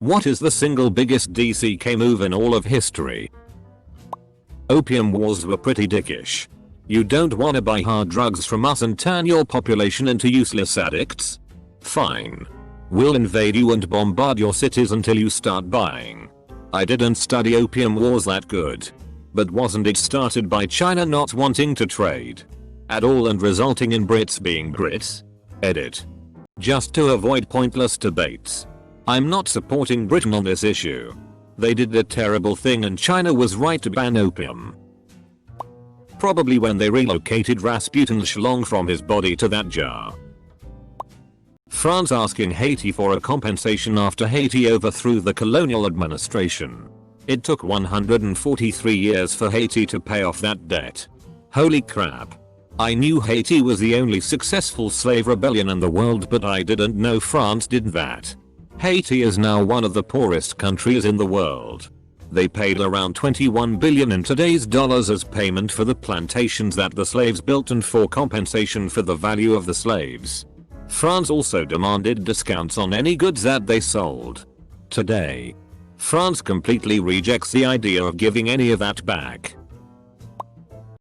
What is the single biggest DCK move in all of history? Opium wars were pretty dickish. You don't wanna buy hard drugs from us and turn your population into useless addicts? Fine. We'll invade you and bombard your cities until you start buying. I didn't study opium wars that good. But wasn't it started by China not wanting to trade at all and resulting in Brits being Brits? Edit. Just to avoid pointless debates. I'm not supporting Britain on this issue. They did a terrible thing and China was right to ban opium. Probably when they relocated Rasputin Shlong from his body to that jar. France asking Haiti for a compensation after Haiti overthrew the colonial administration. It took 143 years for Haiti to pay off that debt. Holy crap. I knew Haiti was the only successful slave rebellion in the world, but I didn't know France did that. Haiti is now one of the poorest countries in the world. They paid around 21 billion in today's dollars as payment for the plantations that the slaves built and for compensation for the value of the slaves. France also demanded discounts on any goods that they sold. Today, France completely rejects the idea of giving any of that back.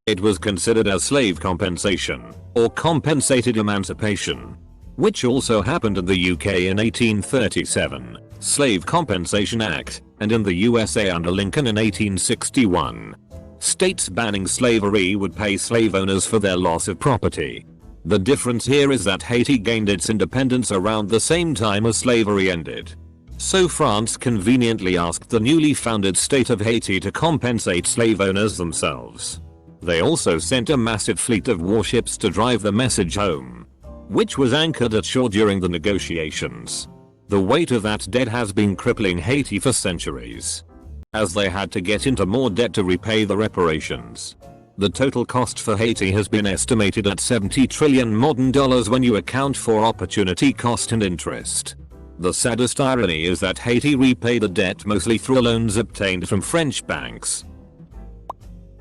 It was considered as slave compensation, or compensated emancipation, which also happened in the UK in 1837, Slave Compensation Act, and in the USA under Lincoln in 1861. States banning slavery would pay slave owners for their loss of property. The difference here is that Haiti gained its independence around the same time as slavery ended. So France conveniently asked the newly founded state of Haiti to compensate slave owners themselves. They also sent a massive fleet of warships to drive the message home, which was anchored at shore during the negotiations. The weight of that debt has been crippling Haiti for centuries, as they had to get into more debt to repay the reparations. The total cost for Haiti has been estimated at 70 trillion modern dollars when you account for opportunity cost and interest. The saddest irony is that Haiti repaid the debt mostly through loans obtained from French banks.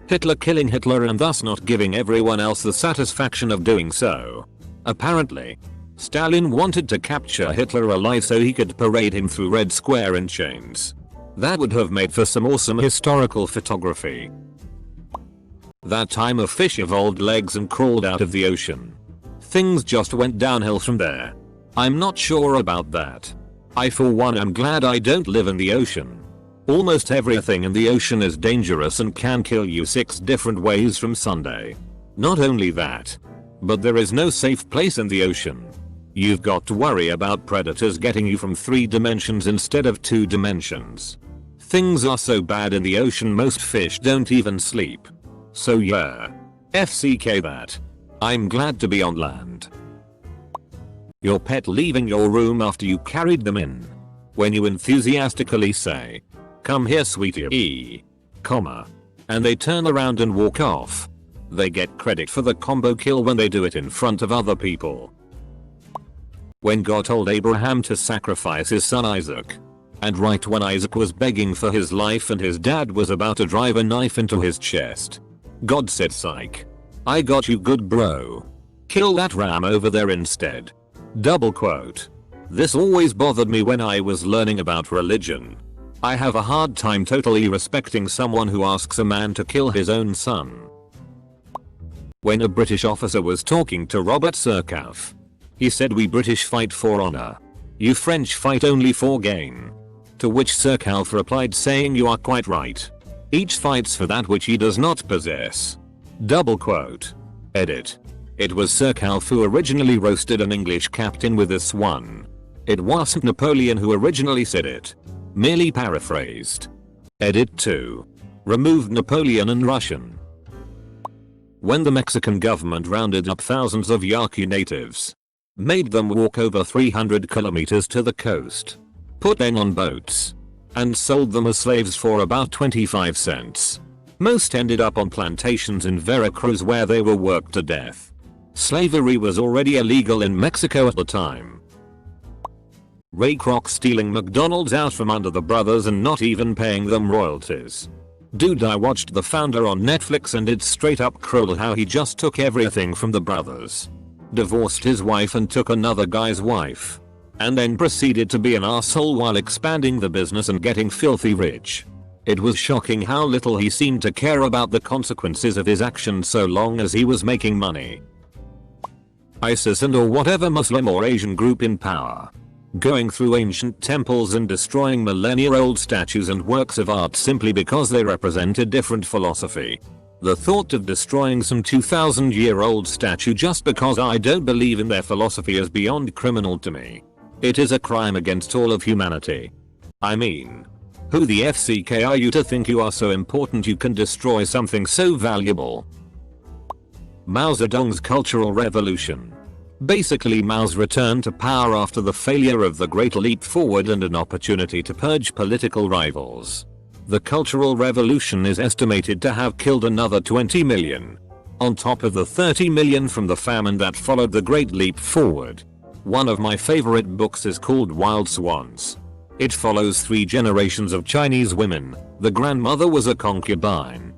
Hitler killing Hitler and thus not giving everyone else the satisfaction of doing so. Apparently, Stalin wanted to capture Hitler alive so he could parade him through Red Square in chains. That would have made for some awesome historical photography. That time a fish evolved legs and crawled out of the ocean. Things just went downhill from there. I'm not sure about that. I for one am glad I don't live in the ocean. Almost everything in the ocean is dangerous and can kill you 6 different ways from Sunday. Not only that, but there is no safe place in the ocean. You've got to worry about predators getting you from 3 dimensions instead of 2 dimensions. Things are so bad in the ocean most fish don't even sleep. So yeah. FCK that. I'm glad to be on land. Your pet leaving your room after you carried them in. When you enthusiastically say, "Come here sweetie," and they turn around and walk off. They get credit for the combo kill when they do it in front of other people. When God told Abraham to sacrifice his son Isaac, and right when Isaac was begging for his life and his dad was about to drive a knife into his chest, God said, "Psych. I got you good bro. Kill that ram over there instead." Double quote. This always bothered me when I was learning about religion. I have a hard time totally respecting someone who asks a man to kill his own son. When a British officer was talking to Robert Surcouf, he said, "We British fight for honor. You French fight only for gain." To which Surcouf replied saying, "You are quite right. Each fights for that which he does not possess." Double quote. Edit. It was Surcouf who originally roasted an English captain with this one. It wasn't Napoleon who originally said it. Merely paraphrased. Edit 2. Removed Napoleon and Russian. When the Mexican government rounded up thousands of Yaqui natives, made them walk over 300 kilometers to the coast, put them on boats, and sold them as slaves for about 25 cents. Most ended up on plantations in Veracruz where they were worked to death. Slavery was already illegal in Mexico at the time. Ray Kroc stealing McDonald's out from under the brothers and not even paying them royalties. Dude, I watched The Founder on Netflix and it's straight up cruel how he just took everything from the brothers. Divorced his wife and took another guy's wife. and then proceeded to be an asshole while expanding the business and getting filthy rich. It was shocking how little he seemed to care about the consequences of his actions so long as he was making money. ISIS and or whatever Muslim or Asian group in power. Going through ancient temples and destroying millennia-old statues and works of art simply because they represent a different philosophy. The thought of destroying some 2,000-year-old statue just because I don't believe in their philosophy is beyond criminal to me. It is a crime against all of humanity. I mean, who the FCK are you to think you are so important you can destroy something so valuable? Mao Zedong's Cultural Revolution. Basically Mao's return to power after the failure of the Great Leap Forward and an opportunity to purge political rivals. The Cultural Revolution is estimated to have killed another 20 million. On top of the 30 million from the famine that followed the Great Leap Forward. One of my favorite books is called Wild Swans. It follows 3 generations of Chinese women. The grandmother was a concubine.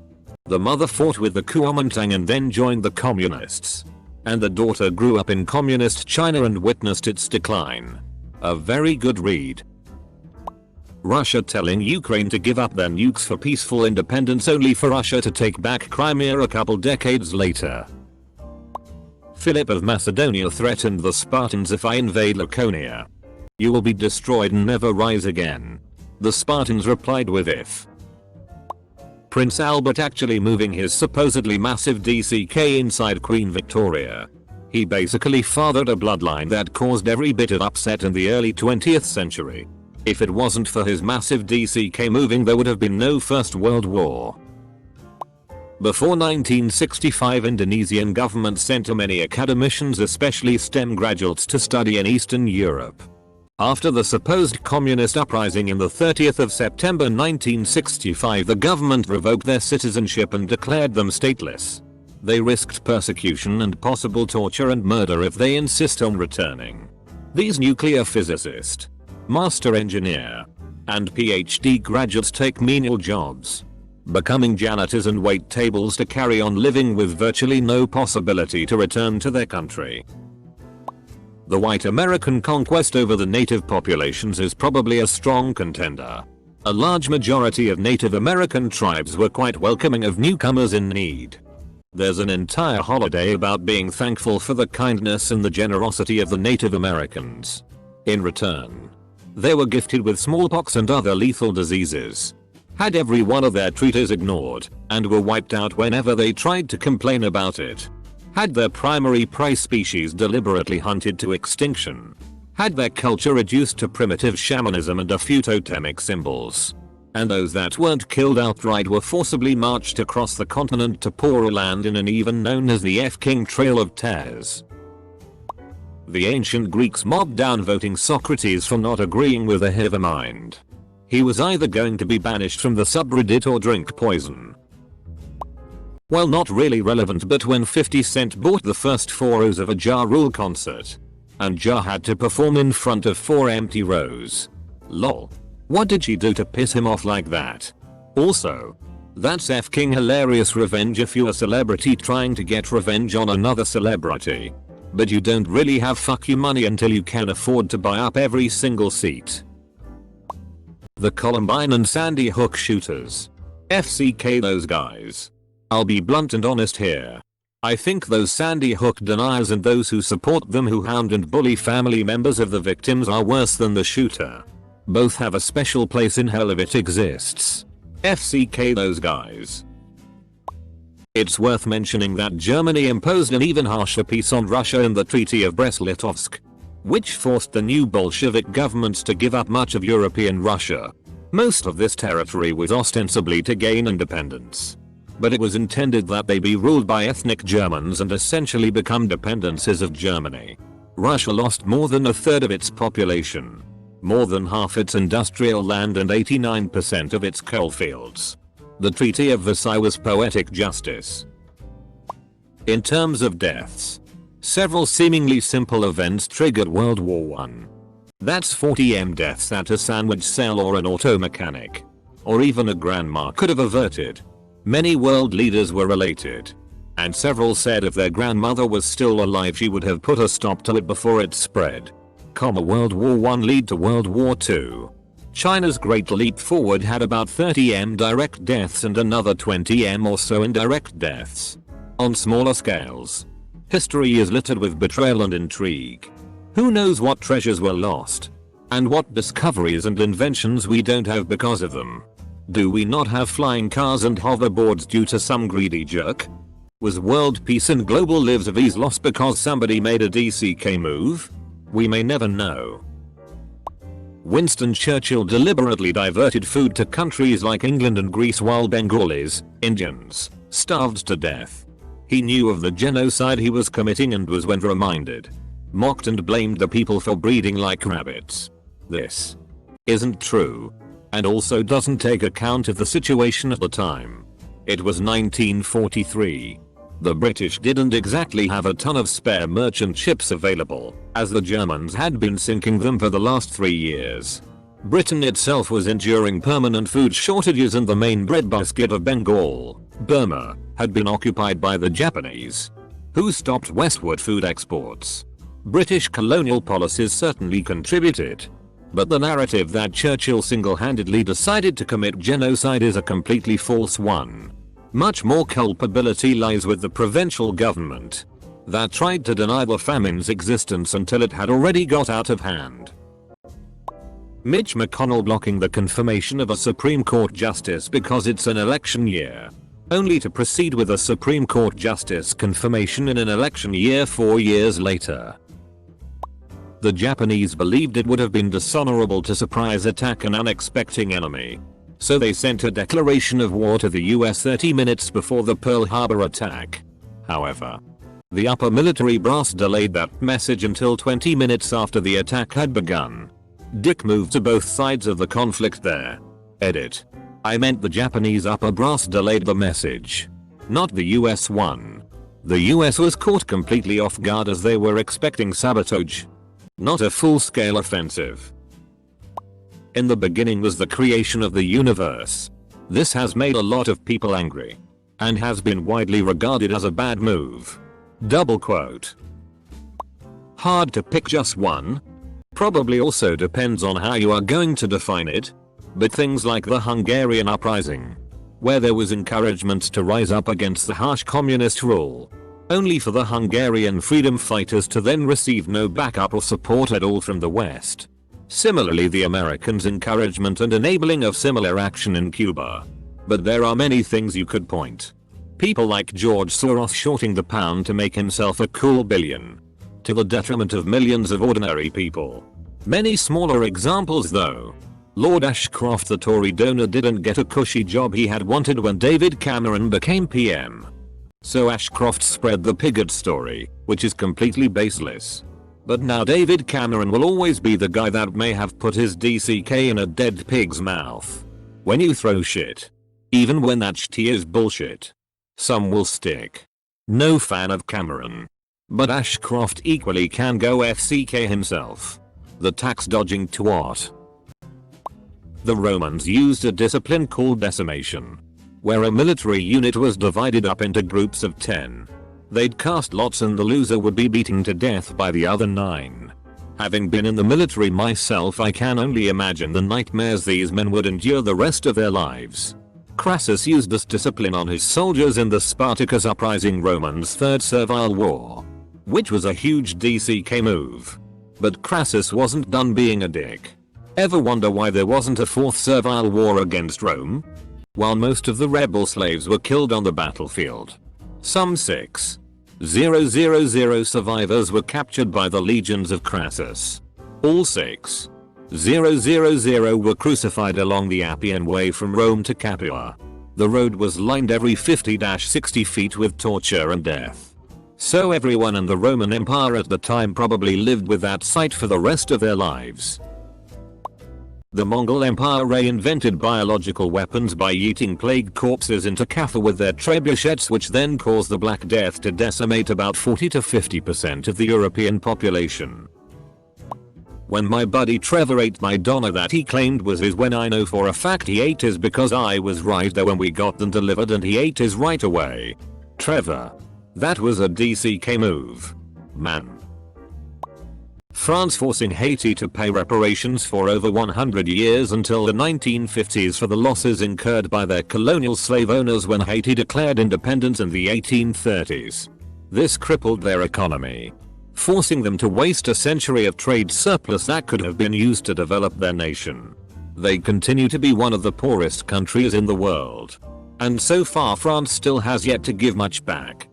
The mother fought with the Kuomintang and then joined the communists. And the daughter grew up in communist China and witnessed its decline. A very good read. Russia telling Ukraine to give up their nukes for peaceful independence only for Russia to take back Crimea a couple decades later. Philip of Macedonia threatened the Spartans, if I invade Laconia, you will be destroyed and never rise again. The Spartans replied with if. Prince Albert actually moving his supposedly massive DCK inside Queen Victoria. He basically fathered a bloodline that caused every bit of upset in the early 20th century. If it wasn't for his massive DCK moving, there would have been no First World War. Before 1965, Indonesian government sent many academicians, especially STEM graduates, to study in Eastern Europe. After the supposed communist uprising in the 30th of September 1965, the government revoked their citizenship and declared them stateless. They risked persecution and possible torture and murder if they insist on returning. These nuclear physicist, master engineer, and PhD graduates take menial jobs, becoming janitors and wait tables to carry on living with virtually no possibility to return to their country. The white American conquest over the native populations is probably a strong contender. A large majority of Native American tribes were quite welcoming of newcomers in need. There's an entire holiday about being thankful for the kindness and the generosity of the Native Americans. In return, they were gifted with smallpox and other lethal diseases, had every one of their treaties ignored, and were wiped out whenever they tried to complain about it. Had their primary prey species deliberately hunted to extinction. Had their culture reduced to primitive shamanism and a few totemic symbols. And those that weren't killed outright were forcibly marched across the continent to poorer land in an even known as the F-King Trail of Tears. The ancient Greeks mobbed down voting Socrates for not agreeing with a hive mind. He was either going to be banished from the subreddit or drink poison. Well, not really relevant, but when 50 Cent bought the first 4 rows of a Ja Rule concert, and Ja had to perform in front of 4 empty rows. Lol. What did she do to piss him off like that? Also, that's F-King hilarious revenge if you're a celebrity trying to get revenge on another celebrity. But you don't really have fuck you money until you can afford to buy up every single seat. The Columbine and Sandy Hook shooters. FCK those guys. I'll be blunt and honest here. I think those Sandy Hook deniers and those who support them, who hound and bully family members of the victims, are worse than the shooter. Both have a special place in hell if it exists. FCK those guys. It's worth mentioning that Germany imposed an even harsher peace on Russia in the Treaty of Brest-Litovsk, which forced the new Bolshevik governments to give up much of European Russia. Most of this territory was ostensibly to gain independence, but it was intended that they be ruled by ethnic Germans and essentially become dependencies of Germany. Russia lost more than a third of its population, more than half its industrial land, and 89% of its coal fields. The Treaty of Versailles was poetic justice. In terms of deaths, several seemingly simple events triggered World War I. That's 40 deaths that a sandwich cell or an auto mechanic, or even a grandma could have averted. Many world leaders were related, and several said if their grandmother was still alive she would have put a stop to it before it spread. World War I lead to World War II. China's Great Leap Forward had about 30 direct deaths and another 20 or so indirect deaths. On smaller scales, history is littered with betrayal and intrigue. Who knows what treasures were lost? And what discoveries and inventions we don't have because of them? Do we not have flying cars and hoverboards due to some greedy jerk? Was world peace and global lives of ease lost because somebody made a DCK move? We may never know. Winston Churchill deliberately diverted food to countries like England and Greece while Bengalis, Indians, starved to death. He knew of the genocide he was committing and was, when reminded, mocked and blamed the people for breeding like rabbits. This isn't true, and also doesn't take account of the situation at the time. It was 1943. The British didn't exactly have a ton of spare merchant ships available, as the Germans had been sinking them for the last 3 years. Britain itself was enduring permanent food shortages, and the main breadbasket of Bengal, Burma, had been occupied by the Japanese, who stopped westward food exports. British colonial policies certainly contributed, but the narrative that Churchill single-handedly decided to commit genocide is a completely false one. Much more culpability lies with the provincial government that tried to deny the famine's existence until it had already got out of hand. Mitch McConnell blocking the confirmation of a Supreme Court justice because it's an election year, only to proceed with a Supreme Court justice confirmation in an election year 4 years later. The Japanese believed it would have been dishonorable to surprise attack an unexpected enemy, so they sent a declaration of war to the US 30 minutes before the Pearl Harbor attack. However, the upper military brass delayed that message until 20 minutes after the attack had begun. Dick moved to both sides of the conflict there. Edit. I meant the Japanese upper brass delayed the message, not the US one. The US was caught completely off guard as they were expecting sabotage, not a full-scale offensive. In the beginning was the creation of the universe. This has made a lot of people angry, and has been widely regarded as a bad move. Double quote. Hard to pick just one? Probably also depends on how you are going to define it, but things like the Hungarian uprising, where there was encouragement to rise up against the harsh communist rule, only for the Hungarian freedom fighters to then receive no backup or support at all from the West. Similarly, the Americans' encouragement and enabling of similar action in Cuba. But there are many things you could point. People like George Soros shorting the pound to make himself a cool billion, to the detriment of millions of ordinary people. Many smaller examples though. Lord Ashcroft, the Tory donor, didn't get a cushy job he had wanted when David Cameron became PM. So Ashcroft spread the Pigott story, which is completely baseless. But now David Cameron will always be the guy that may have put his DCK in a dead pig's mouth. When you throw shit, even when that shit is bullshit, some will stick. No fan of Cameron. But Ashcroft equally can go FCK himself. The tax dodging twat. The Romans used a discipline called decimation, where a military unit was divided up into groups of 10. They'd cast lots and the loser would be beaten to death by the other 9. Having been in the military myself, I can only imagine the nightmares these men would endure the rest of their lives. Crassus used this discipline on his soldiers in the Spartacus uprising, Romans' Third Servile War, which was a huge DCK move. But Crassus wasn't done being a dick. Ever wonder why there wasn't a fourth Servile War against Rome? While most of the rebel slaves were killed on the battlefield, some 6,000 survivors were captured by the legions of Crassus. All 6,000 were crucified along the Appian Way from Rome to Capua. The road was lined every 50-60 feet with torture and death. So everyone in the Roman Empire at the time probably lived with that sight for the rest of their lives. The Mongol Empire reinvented biological weapons by yeeting plague corpses into Kaffa with their trebuchets, which then caused the Black Death to decimate about 40 to 50% of the European population. When my buddy Trevor ate my doner that he claimed was his, when I know for a fact he ate his because I was right there when we got them delivered and he ate his right away. Trevor, that was a DCK move, man. France forcing Haiti to pay reparations for over 100 years until the 1950s for the losses incurred by their colonial slave owners when Haiti declared independence in the 1830s. This crippled their economy, forcing them to waste a century of trade surplus that could have been used to develop their nation. They continue to be one of the poorest countries in the world. And so far France still has yet to give much back.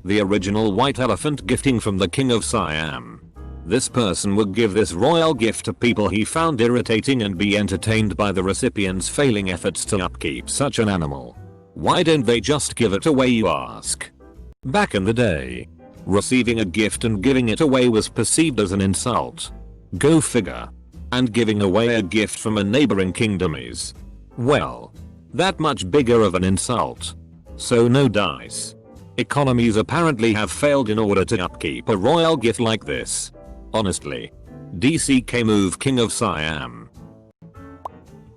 The original white elephant gifting from the King of Siam. This person would give this royal gift to people he found irritating and be entertained by the recipient's failing efforts to upkeep such an animal. Why don't they just give it away, you ask? Back in the day, receiving a gift and giving it away was perceived as an insult. Go figure. And giving away a gift from a neighboring kingdom is, well, that much bigger of an insult. So no dice. Economies apparently have failed in order to upkeep a royal gift like this. Honestly. DCK move King of Siam.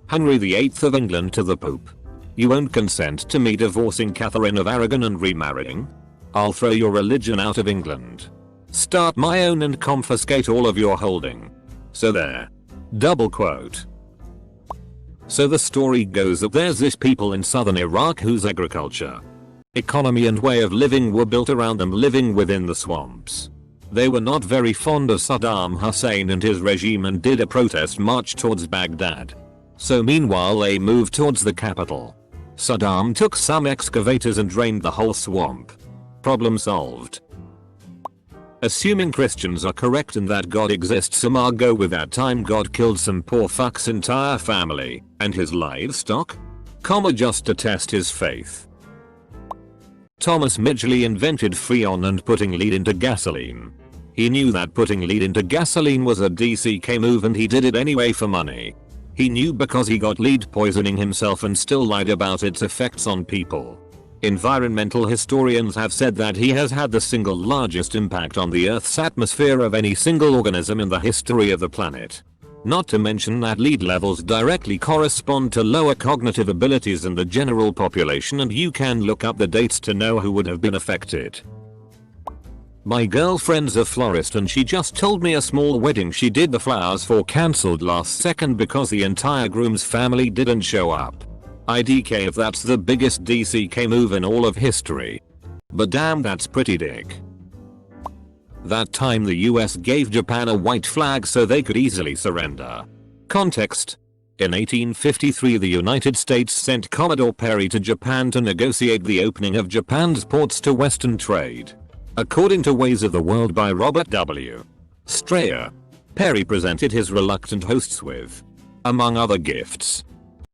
Henry VIII of England to the Pope. You won't consent to me divorcing Catherine of Aragon and remarrying? I'll throw your religion out of England. Start my own and confiscate all of your holding. So there. Double quote. So the story goes that there's this people in southern Iraq whose agriculture, economy and way of living were built around them living within the swamps. They were not very fond of Saddam Hussein and his regime and did a protest march towards Baghdad. So meanwhile they moved towards the capital. Saddam took some excavators and drained the whole swamp. Problem solved. Assuming Christians are correct in that God exists some ago with that time God killed some poor fuck's entire family and his livestock? Just to test his faith. Thomas Midgley invented Freon and putting lead into gasoline. He knew that putting lead into gasoline was a DCK move and he did it anyway for money. He knew because he got lead poisoning himself and still lied about its effects on people. Environmental historians have said that he has had the single largest impact on the Earth's atmosphere of any single organism in the history of the planet. Not to mention that lead levels directly correspond to lower cognitive abilities in the general population and you can look up the dates to know who would have been affected. My girlfriend's a florist and she just told me a small wedding she did the flowers for cancelled last second because the entire groom's family didn't show up. IDK if that's the biggest DCK move in all of history. But damn, that's pretty dick. That time the US gave Japan a white flag so they could easily surrender. Context. In 1853 the United States sent Commodore Perry to Japan to negotiate the opening of Japan's ports to Western trade. According to Ways of the World by Robert W. Strayer, Perry presented his reluctant hosts with, among other gifts,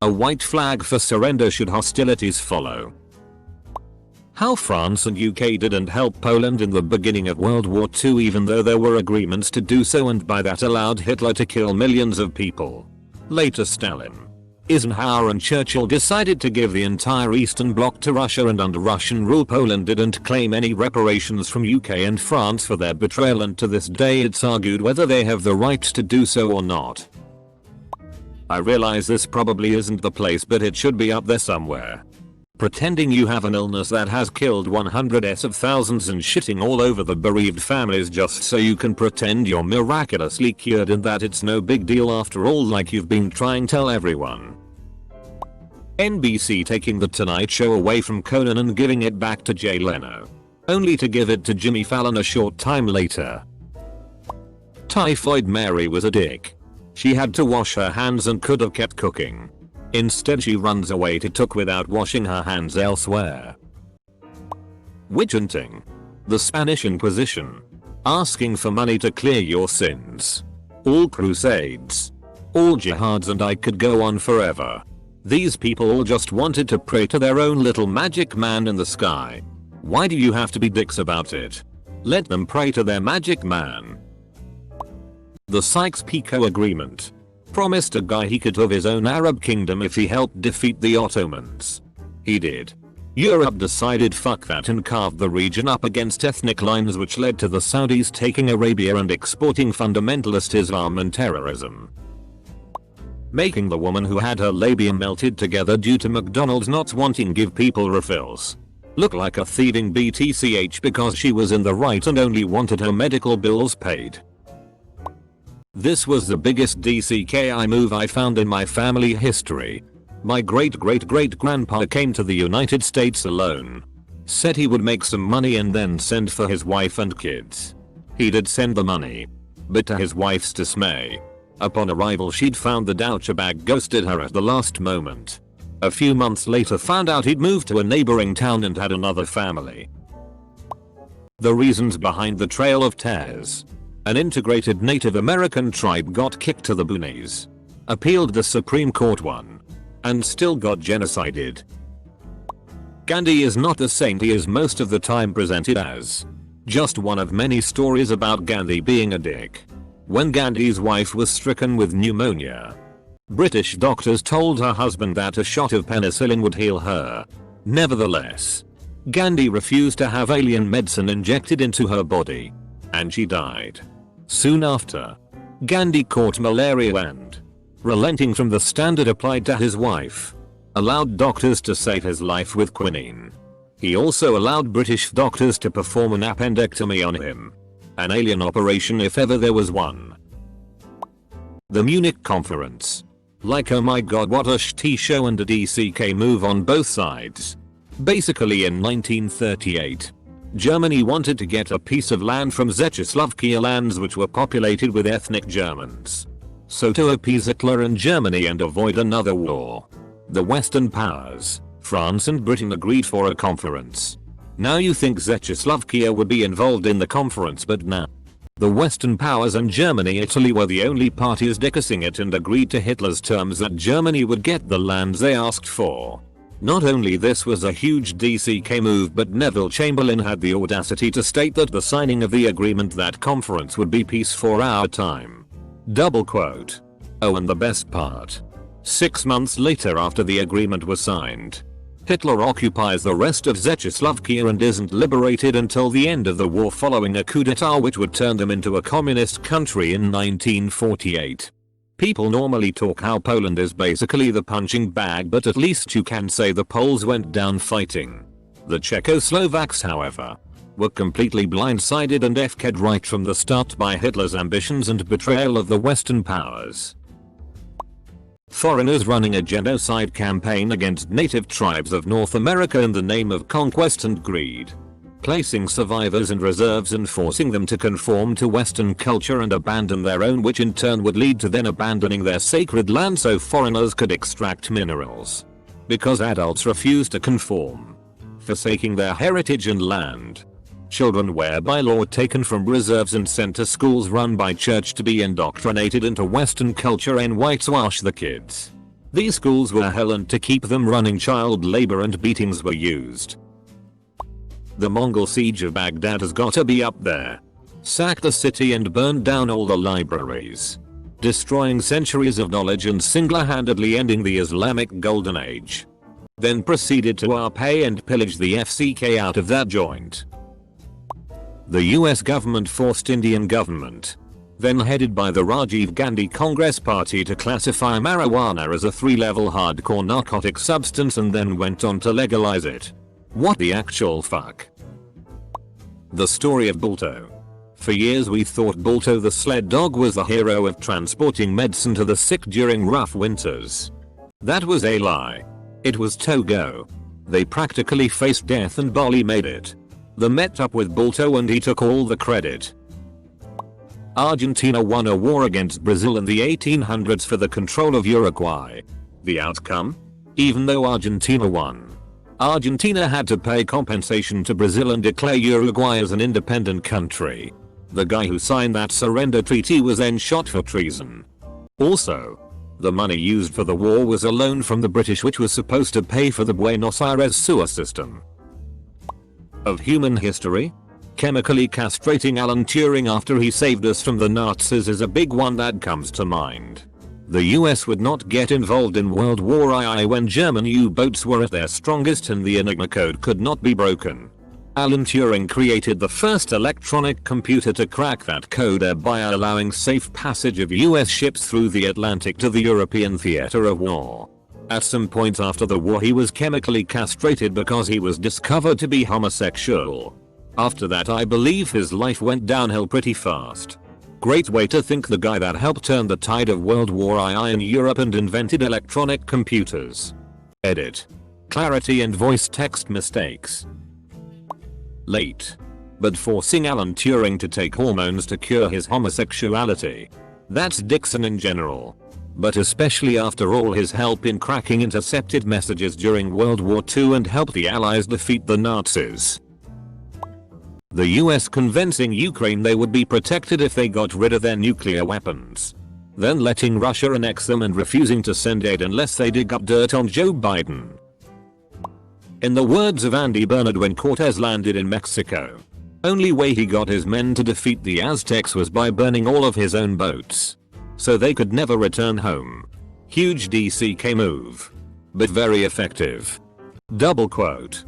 a white flag for surrender should hostilities follow. How France and UK didn't help Poland in the beginning of World War II even though there were agreements to do so and by that allowed Hitler to kill millions of people. Later Stalin, Eisenhower and Churchill decided to give the entire Eastern Bloc to Russia and under Russian rule Poland didn't claim any reparations from UK and France for their betrayal and to this day it's argued whether they have the right to do so or not. I realize this probably isn't the place but it should be up there somewhere. Pretending you have an illness that has killed hundreds of thousands and shitting all over the bereaved families just so you can pretend you're miraculously cured and that it's no big deal after all like you've been trying to tell everyone. NBC taking The Tonight Show away from Conan and giving it back to Jay Leno. Only to give it to Jimmy Fallon a short time later. Typhoid Mary was a dick. She had to wash her hands and could have kept cooking. Instead she runs away to cook without washing her hands elsewhere. Witch hunting. The Spanish Inquisition. Asking for money to clear your sins. All crusades. All jihads and I could go on forever. These people all just wanted to pray to their own little magic man in the sky. Why do you have to be dicks about it? Let them pray to their magic man. The Sykes-Picot Agreement. Promised a guy he could have his own Arab kingdom if he helped defeat the Ottomans. He did. Europe decided fuck that and carved the region up against ethnic lines which led to the Saudis taking Arabia and exporting fundamentalist Islam and terrorism. Making the woman who had her labia melted together due to McDonald's not wanting give people refills look like a thieving BTCH because she was in the right and only wanted her medical bills paid. This was the biggest DCKI move I found in my family history. My great-great-great-grandpa came to the United States alone. Said he would make some money and then send for his wife and kids. He did send the money. But to his wife's dismay, upon arrival she'd found the douchebag ghosted her at the last moment. A few months later found out he'd moved to a neighboring town and had another family. The reasons behind the Trail of Tears. An integrated Native American tribe got kicked to the boonies. Appealed the Supreme Court won. And still got genocided. Gandhi is not the saint he is most of the time presented as. Just one of many stories about Gandhi being a dick. When Gandhi's wife was stricken with pneumonia, British doctors told her husband that a shot of penicillin would heal her. Nevertheless, Gandhi refused to have alien medicine injected into her body, and she died. Soon after, Gandhi caught malaria and, relenting from the standard applied to his wife, allowed doctors to save his life with quinine. He also allowed British doctors to perform an appendectomy on him. An alien operation if ever there was one. The Munich Conference. Like, oh my god, what a shitty show and a DCK move on both sides. Basically in 1938, Germany wanted to get a piece of land from Czechoslovakia, lands which were populated with ethnic Germans. So to appease Hitler and Germany and avoid another war, the Western powers, France and Britain, agreed for a conference. Now you think Czechoslovakia would be involved in the conference, but now the Western powers and Germany, Italy were the only parties discussing it and agreed to Hitler's terms that Germany would get the lands they asked for. Not only this was a huge DCK move, but Neville Chamberlain had the audacity to state that the signing of the agreement, that conference would be peace for our time. Double quote. Oh, and the best part. 6 months later, after the agreement was signed, Hitler occupies the rest of Czechoslovakia and isn't liberated until the end of the war, following a coup d'etat which would turn them into a communist country in 1948. People normally talk how Poland is basically the punching bag, but at least you can say the Poles went down fighting. The Czechoslovaks, however, were completely blindsided and FK'd right from the start by Hitler's ambitions and betrayal of the Western powers. Foreigners running a genocide campaign against native tribes of North America in the name of conquest and greed. Placing survivors in reserves and forcing them to conform to Western culture and abandon their own, which in turn would lead to then abandoning their sacred land so foreigners could extract minerals. Because adults refused to conform, forsaking their heritage and land. Children were by law taken from reserves and sent to schools run by church to be indoctrinated into Western culture and whitewash the kids. These schools were hell, and to keep them running, child labor and beatings were used. The Mongol siege of Baghdad has gotta be up there. Sacked the city and burned down all the libraries, destroying centuries of knowledge and single-handedly ending the Islamic Golden Age. Then proceeded to pay and pillage the FCK out of that joint. The US government forced Indian government, then headed by the Rajiv Gandhi Congress Party, to classify marijuana as a 3-level hardcore narcotic substance and then went on to legalize it. What the actual fuck? The story of Balto. For years we thought Balto the sled dog was the hero of transporting medicine to the sick during rough winters. That was a lie. It was Togo. They practically faced death and Bali made it. They met up with Balto and he took all the credit. Argentina won a war against Brazil in the 1800s for the control of Uruguay. The outcome? Even though Argentina won, Argentina had to pay compensation to Brazil and declare Uruguay as an independent country. The guy who signed that surrender treaty was then shot for treason. Also, the money used for the war was a loan from the British which was supposed to pay for the Buenos Aires sewer system. Of human history? Chemically castrating Alan Turing after he saved us from the Nazis is a big one that comes to mind. The US would not get involved in World War II when German U-boats were at their strongest and the Enigma code could not be broken. Alan Turing created the first electronic computer to crack that code, thereby allowing safe passage of US ships through the Atlantic to the European theater of war. At some point after the war he was chemically castrated because he was discovered to be homosexual. After that I believe his life went downhill pretty fast. Great way to think, the guy that helped turn the tide of World War II in Europe and invented electronic computers. Edit. Clarity and voice text mistakes. Late. But forcing Alan Turing to take hormones to cure his homosexuality. That's Dixon in general. But especially after all his help in cracking intercepted messages during World War II and helped the Allies defeat the Nazis. The US convincing Ukraine they would be protected if they got rid of their nuclear weapons. Then letting Russia annex them and refusing to send aid unless they dig up dirt on Joe Biden. In the words of Andy Bernard when Cortez landed in Mexico, only way he got his men to defeat the Aztecs was by burning all of his own boats. So they could never return home. Huge DCK move. But very effective. Double quote.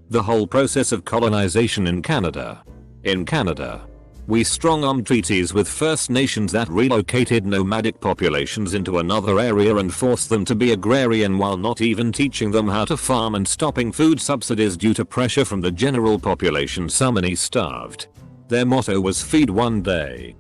The whole process of colonization in Canada. In Canada, we strong-armed treaties with First Nations that relocated nomadic populations into another area and forced them to be agrarian while not even teaching them how to farm and stopping food subsidies due to pressure from the general population. So many starved. Their motto was feed one day,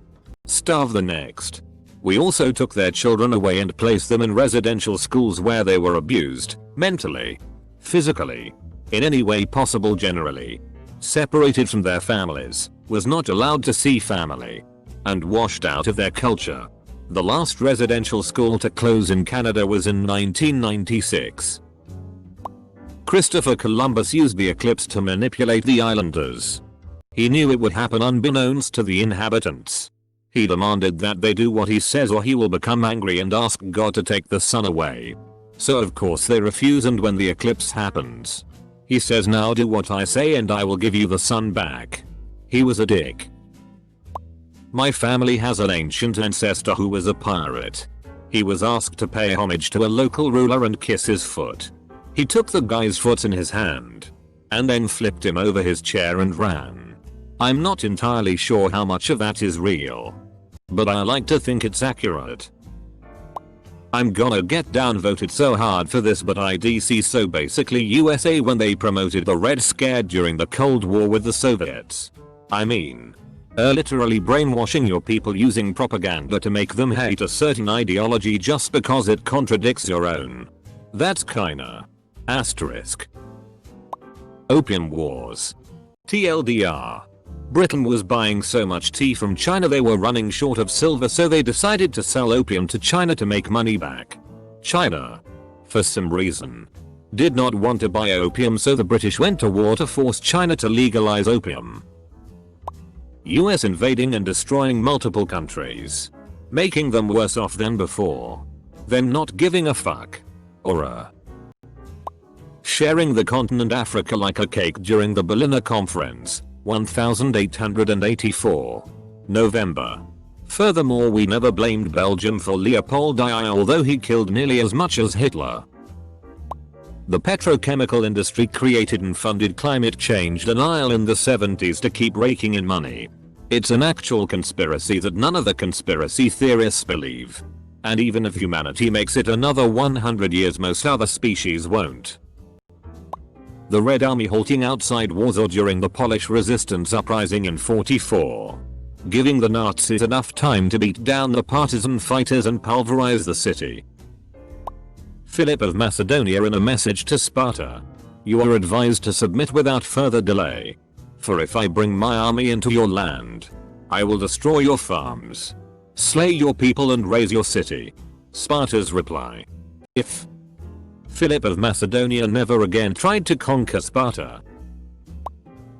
starve the next. We also took their children away and placed them in residential schools where they were abused, mentally, physically, in any way possible, generally separated from their families, was not allowed to see family, and washed out of their culture. The last residential school to close in Canada was in 1996. Christopher Columbus used the eclipse to manipulate the islanders. He knew it would happen unbeknownst to the inhabitants. He demanded that they do what he says or he will become angry and ask God to take the sun away. So of course they refuse, and when the eclipse happens, he says, now do what I say and I will give you the sun back. He was a dick. My family has an ancient ancestor who was a pirate. He was asked to pay homage to a local ruler and kiss his foot. He took the guy's foot in his hand, and then flipped him over his chair and ran. I'm not entirely sure how much of that is real, but I like to think it's accurate. I'm gonna get downvoted so hard for this, but IDC, so basically USA when they promoted the Red Scare during the Cold War with the Soviets. I mean, literally brainwashing your people using propaganda to make them hate a certain ideology just because it contradicts your own. That's kinda. Asterisk. Opium Wars. TLDR. Britain was buying so much tea from China they were running short of silver, so they decided to sell opium to China to make money back. China, for some reason, did not want to buy opium, so the British went to war to force China to legalize opium. US invading and destroying multiple countries, making them worse off than before. Them not giving a fuck. Or sharing the continent Africa like a cake during the Berlin Conference. 1884. November. Furthermore, we never blamed Belgium for Leopold II, although he killed nearly as much as Hitler. The petrochemical industry created and funded climate change denial in the 70s to keep raking in money. It's an actual conspiracy that none of the conspiracy theorists believe. And even if humanity makes it another 100 years, most other species won't. The Red Army halting outside Warsaw during the Polish resistance uprising in '44, giving the Nazis enough time to beat down the partisan fighters and pulverize the city. Philip of Macedonia in a message to Sparta. You are advised to submit without further delay. For if I bring my army into your land, I will destroy your farms, slay your people and raze your city. Sparta's reply. If Philip of Macedonia never again tried to conquer Sparta.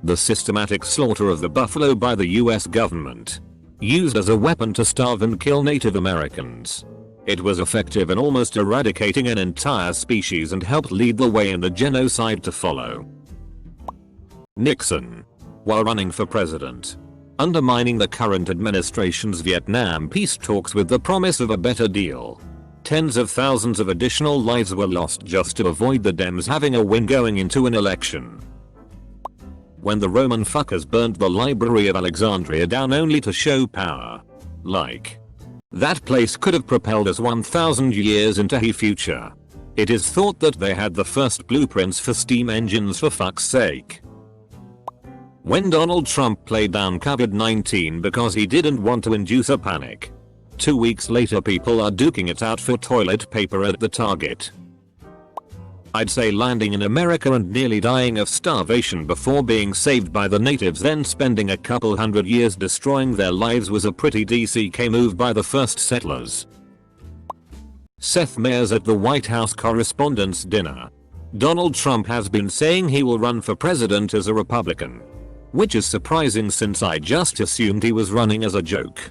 The systematic slaughter of the buffalo by the US government, used as a weapon to starve and kill Native Americans. It was effective in almost eradicating an entire species and helped lead the way in the genocide to follow. Nixon, while running for president, undermining the current administration's Vietnam peace talks with the promise of a better deal. Tens of thousands of additional lives were lost just to avoid the Dems having a win going into an election. When the Roman fuckers burnt the Library of Alexandria down only to show power. Like, that place could have propelled us 1,000 years into the future. It is thought that they had the first blueprints for steam engines, for fuck's sake. When Donald Trump played down COVID-19 because he didn't want to induce a panic. 2 weeks later people are duking it out for toilet paper at the Target. I'd say landing in America and nearly dying of starvation before being saved by the natives, then spending a couple hundred years destroying their lives, was a pretty DCK move by the first settlers. Seth Meyers at the White House Correspondents' Dinner. Donald Trump has been saying he will run for president as a Republican. Which is surprising since I just assumed he was running as a joke.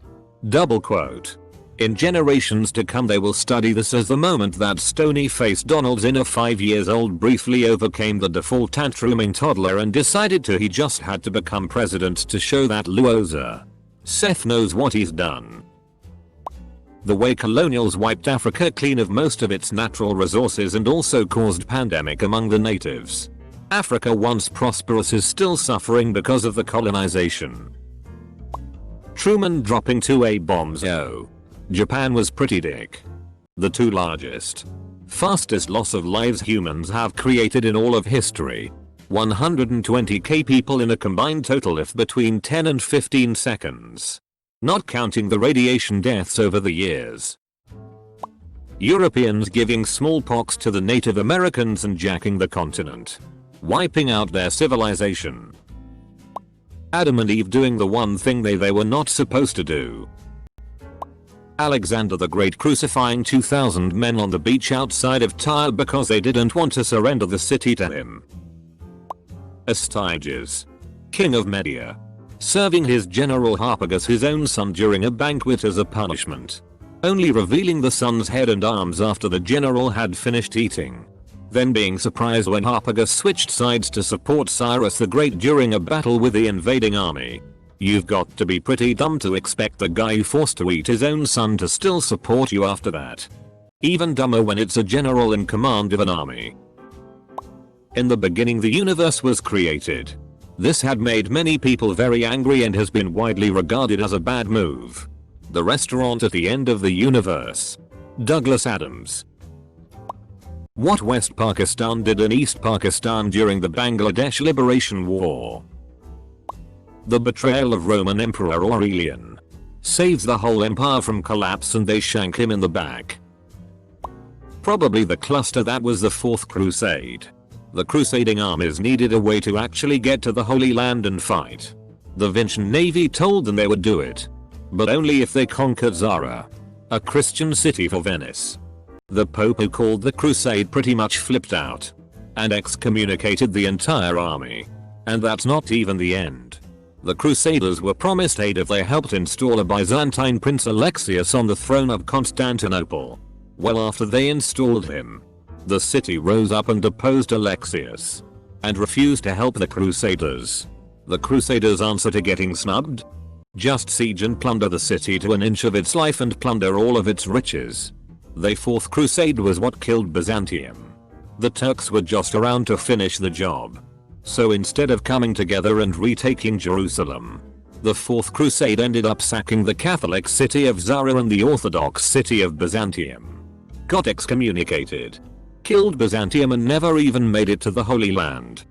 Double quote. In generations to come they will study this as the moment that stony-faced Donald's inner 5 years old briefly overcame the default tantruming toddler and decided he just had to become president to show that loser. Seth knows what he's done. The way colonials wiped Africa clean of most of its natural resources and also caused pandemic among the natives. Africa once prosperous is still suffering because of the colonization. Truman dropping 2 A-bombs. Oh. Japan was pretty dick. The 2 largest, fastest loss of lives humans have created in all of history. 120k people in a combined total of between 10 and 15 seconds. Not counting the radiation deaths over the years. Europeans giving smallpox to the Native Americans and jacking the continent. Wiping out their civilization. Adam and Eve doing the one thing they were not supposed to do. Alexander the Great crucifying 2,000 men on the beach outside of Tyre because they didn't want to surrender the city to him. Astyages, king of Media, serving his general Harpagus his own son during a banquet as a punishment, only revealing the son's head and arms after the general had finished eating, then being surprised when Harpagus switched sides to support Cyrus the Great during a battle with the invading army. You've got to be pretty dumb to expect the guy who forced to eat his own son to still support you after that. Even dumber when it's a general in command of an army. In the beginning the universe was created. This had made many people very angry and has been widely regarded as a bad move. The restaurant at the end of the universe. Douglas Adams. What West Pakistan did in East Pakistan during the Bangladesh Liberation War. The betrayal of Roman Emperor Aurelian. Saves the whole empire from collapse and they shank him in the back. Probably the cluster that was the Fourth Crusade. The crusading armies needed a way to actually get to the Holy Land and fight. The Venetian navy told them they would do it. But only if they conquered Zara, a Christian city for Venice. The Pope who called the crusade pretty much flipped out and excommunicated the entire army. And that's not even the end. The Crusaders were promised aid if they helped install a Byzantine Prince Alexius on the throne of Constantinople. Well, after they installed him, the city rose up and deposed Alexius and refused to help the Crusaders. The Crusaders' answer to getting snubbed? Just siege and plunder the city to an inch of its life and plunder all of its riches. The Fourth Crusade was what killed Byzantium. The Turks were just around to finish the job. So instead of coming together and retaking Jerusalem, the Fourth Crusade ended up sacking the Catholic city of Zara and the Orthodox city of Byzantium. Got excommunicated. Killed Byzantium and never even made it to the Holy Land.